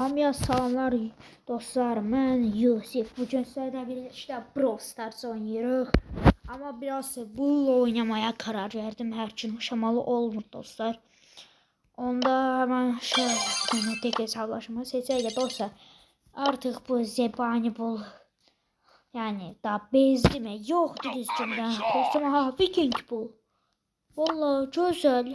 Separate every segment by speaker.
Speaker 1: Hamıya salamlar dostlar, mən Yusif. Bugün sizlərlə birlikdə Brawl Stars oynayırıq. Amma biraz bununla oynamaya karar verdim. Hər gün şamalı olmur dostlar. Onda hemen şöyle tek hesaplaşma seçelim dostlar. Artık bu zebani bul. Yani da bezdi mi? Yoktu düzgünden. Dostum ha Viking bul. Vallahi güzel.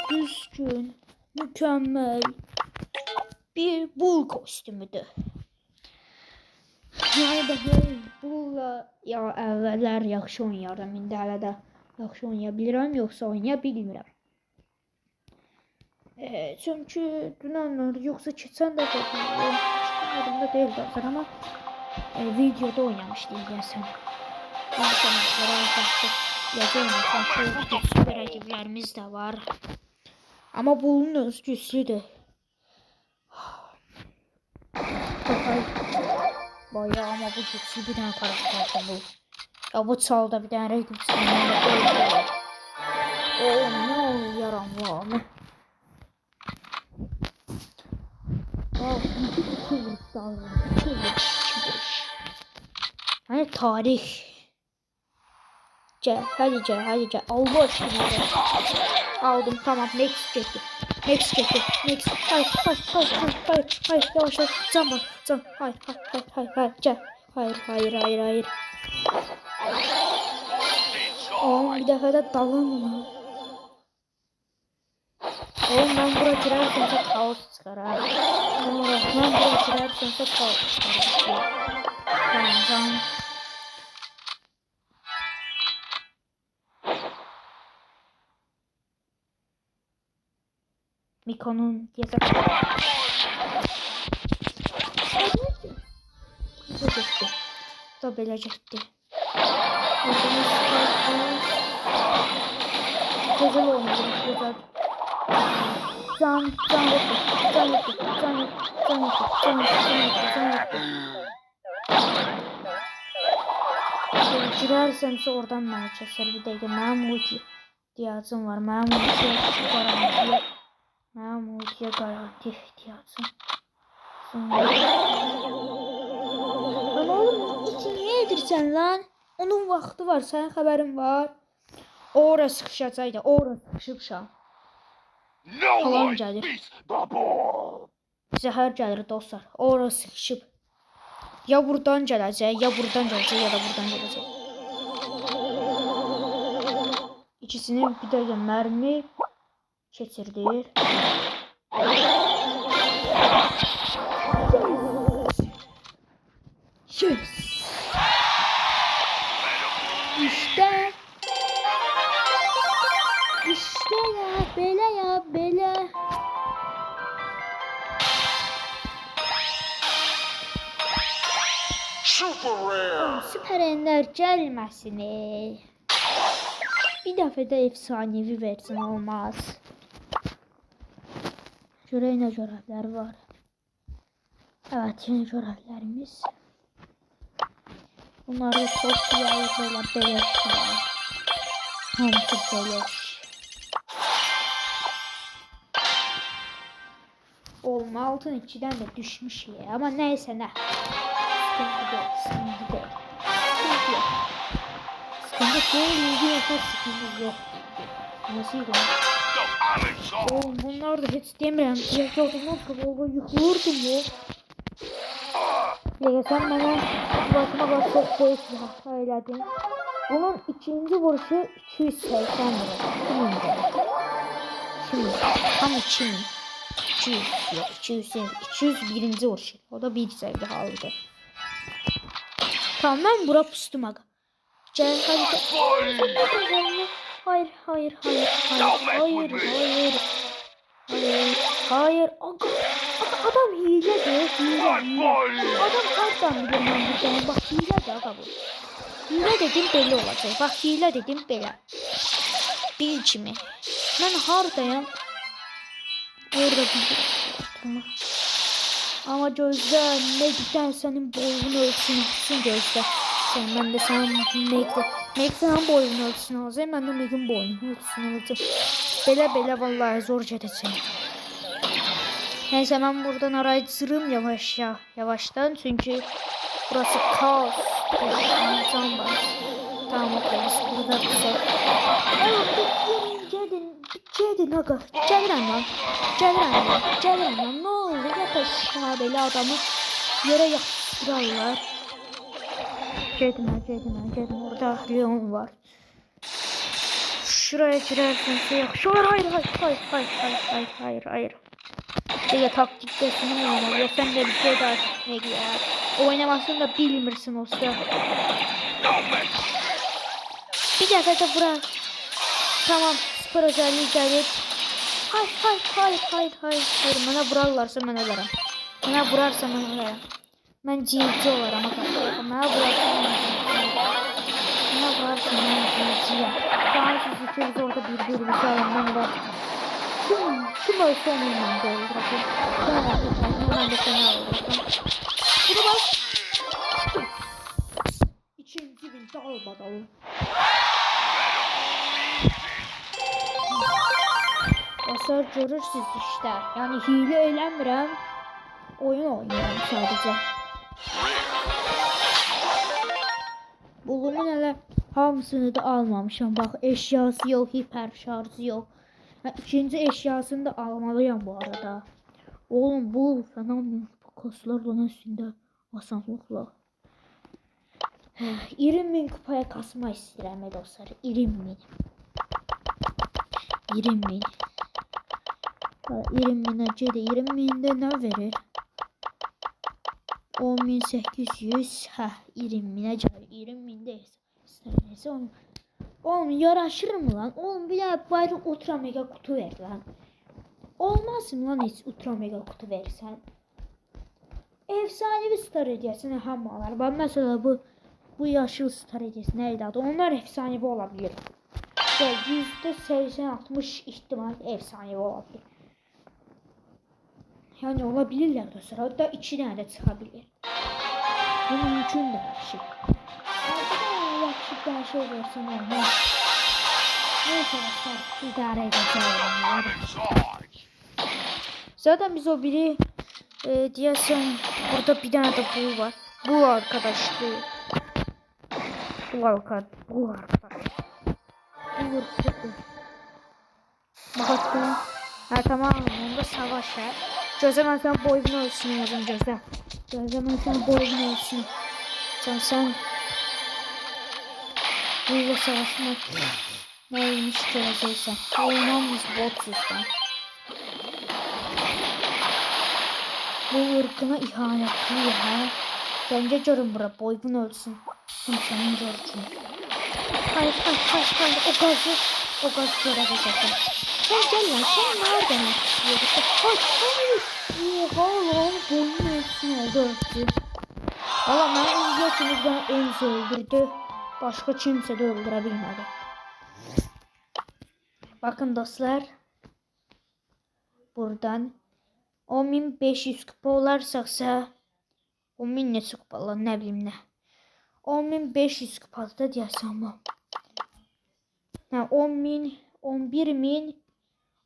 Speaker 1: Düzgün. Mükemmel. Bir bul kostümüdür. Yani da bulla ya əvvəllər yaxşı oynayardım. İndi hələ də yaxşı oynaya bilirəm, yoxsa oynaya bilmirəm. Çünkü dünənlər yoxsa keçən dəfə yadımda deyil dostlar, amma videoda oynamışdım deyəsən. Süper rakiplərimiz də var. Amma bunun öz güclüdür. Bayağı ama bu güçlü bir tane karakter bu. Ya bu çalda bir tane rakip sınırında öldü. Ne oluyor yaram var? İki vuruş dalga. İki vuruş. Hani tarih. Hadi gel. Allah aşkına. Aldım tamam. Next çekti. Next. Hayır. Yavaş. Can. Hayır. Gel. Hayır. Oğlum bir defa da dalın. Oğlum ben buraya girersem kaos çıkar ha. Ben buraya girersem kaos çıkar. Tamam. Miko'nun yasak. Da belecekti. Güzel olmadı. Güzel. Can. Girersemse oradan bana keser bir dakika. Mənim ulti ihtiyacım var. Mənim ultiye garanti ihtiyacım. Lan oğlum iki niye edirsən lan? Onun vaxtı var. Sənin xəbərin var. Ora sıxışacaqdı. Ora sıxışıbşam. Falan gəlir. Zəhər gəlir dostlar. Ora sıxışıb. Ya buradan gələcək, ya da buradan gələcək. İkisini bir dəqiqə mərmi keçirdir. Yes. İşte ya belə. Süper ender gəlməsin. Bir dəfə də efsanevi versin olmaz. Görək nə görevlər var. Evet, yeni görevlərimiz. Bunları toplayalım böyle beleş var. Hamısı beleş. Olma altın 2'den de düşmüş ya. Ama neyse ne. Sıkıntı değil. Sıkıntı yok. Nasıl yok? Oğlum bunlar da hiç demirəm. Yakaladım sonra yıkılırdım ya. Ya sen bana başıma bak çok büyük bir söyledin. Bunun ikinci vuruşu 280 lira. Şimdi tam 2000. 201. vuruşu. O da bir sevgi aldı. Tamam ben bura pustum aga. Gel hadi. Hayır. Aga, adam hile diyor. Adam karttan biliyorum ben bir tane. Bak hile de aga bu. Hile dedim belli olacak. Bak hile dedim belli. Bil kimi. Ben hardayım. Orada bir ama gözde Meg'den senin boyunu ölçün gözde. Ben de sen Meg'den boyunu ölçün alacağım. Ben de Meg'in boyunu ölçün alacağım. Belə vallahi zor gedəcək. Neyse ben buradan arayacağım yavaştan çünkü burası kaos. Can var. Tamam okuyuz. Burada bir şey. Gelin aga. Gelin lan. Ne oldu? Yapışlar böyle adamı yere yapıştırarlar. Gelin. Orada Leon var. Şuraya girersin. Şuraya hayır. Ya taktiklerini mi oynar? Ya sen de bir şey daha ne ya? Oynamasını da bilmirsin o sıra. Bir dəfə də bırak. Tamam, süper özelliği gəlib. Hayır. Mənə vurarlarsa mən ölərəm. Mənə vurarsa mən ölərəm. Mən GG olaram. Mənə vurarsa mən GG-yəm. Daha siz ikiniz orada bir-birimizi alın. Mən kim ölsə onunla da öldürəcəm. Mən də səni öldürəcəm. Bunu bak. İkinci bin dal badalı. Dostlar görürsünüz işte. Yani hile eğlenmirəm. Oyun oynuyorum sadece. Bulumun hele hamısını da almamışam. Bak eşyası yok, hiper şarjı yok. İkinci eşyasını da almalıyım bu arada. Oğlum bu fenomen kaslarla üstünde asanlıkla. 20.000 kupaya kasma istəyirəm dostlar. 20.000. 20.000'e gedə 20.000'də nə verir? 10.800. 20.000'e gəlir. 20.000'də istəyirsə oğlum yaraşır mı lan? Oğlum bir daha bari ultra mega kutu ver lan. Olmaz mı lan hiç ultra mega kutu versən? Efsanevi star hediyesine hammalar. Ben mesela bu yaşıl star hediyesi neydi adı? Onlar efsanevi olabilir. Yani %80-60 ihtimal efsanevi olabilir. Yani olabilirler dostlar. Hatta 2 tane de çıkabilir. Bu mümkün de her şey. Yakışıklı her şey versin olmaz. Neyse dostlar idare edeceğim. Zaten biz o biri diyesen burada bir tane de bu var. Bu arkadaştı. Bu arkadaş. Bakalım. Tamam onda savaş var. Gözlemem sen boyunu ölsün yazın gözlem. Gözlemem sen boyunu ölsün. Sen buyla savaşmak neymiş göreceksen. Olmamış botsuzdan. Bu ırkına ihanetli ya. Bence görün bura boyunu ölsün. Senin görürsün. Hayır. O gaz görebileceksin. Sen gel lan. Sen nereden atışıyorsun? Hayır. Oha lan. Boyun ölsün oldu. Valla ben izleyicimizden Enzi öldürdü. Başka kimse de öldürebilmedi. Bakın dostlar. Buradan 10.500 kupa olarsaksa 10.000 neçə kupalar ne bileyim ne. 10.500 kupada deyəsən ama.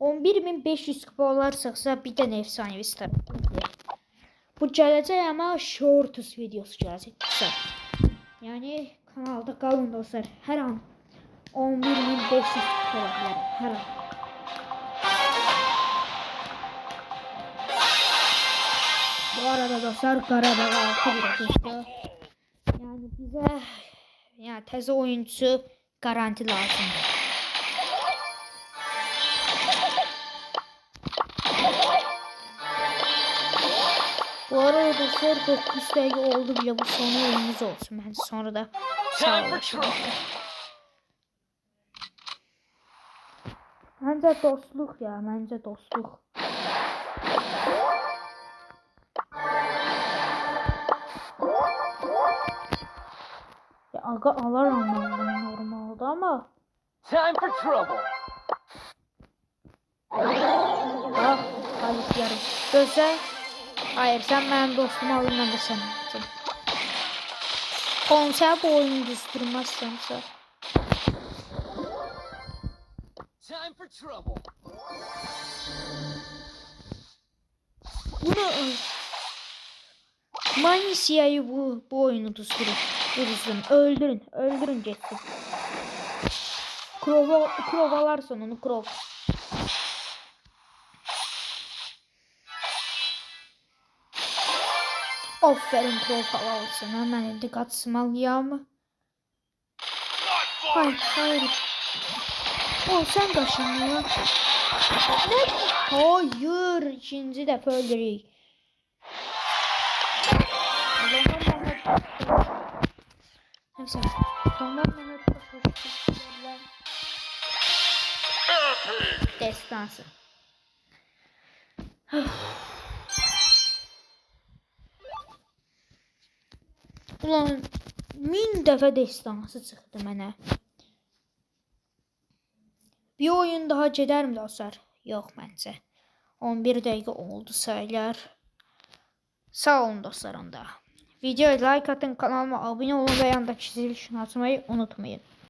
Speaker 1: 11.500 kupa olarsaksa bir tane efsanevi star. Bu gələcək ama shorts videosu gələcək. Yani kanalda kalın dostlar. Her an 11.500 kupa olabilir. Her an. Bu arada dostlar Qarabağ 6-1'e düşdü. Yani bize təzə oyuncu garanti lazım. Bu arada dostlar 9 dəqiqə oldu bile, bu son oyunumuz olsun. Bence sonra da sağlaşalım. Bence dostluk ya, bence dostluk. Ya aga alarım ben normalde ama.
Speaker 2: Time for trouble.
Speaker 1: Ah, hayır yarım. Gözler. Hayır sen benim dostumu alın, ben de seni alacağım. Konser bu oyunu düzdürmezsense.
Speaker 2: Time for trouble.
Speaker 1: Bunu Manisia'yı bu oyunu durdurun. Öldürün Jesse. Krovalarsan onu krov. Aferin krov halalsın. Hemen dikkat smalıyam. Hayır. O sen kaşındın lan. Ne? Hayır. İkinci defa öldürüyor. Neyse. Adamlar bana koşuşturdular. Destansı. Ulan 1000 dəfə destansı çıxdı mənə. Bir oyun daha gedərmi dostlar? Yox məncə. 11 dəqiqə oldu sayılar. Sağ olun dostlar onda. Videoya like atın, kanalıma abone olun ve yandaki zil tuşunu açmayı unutmayın.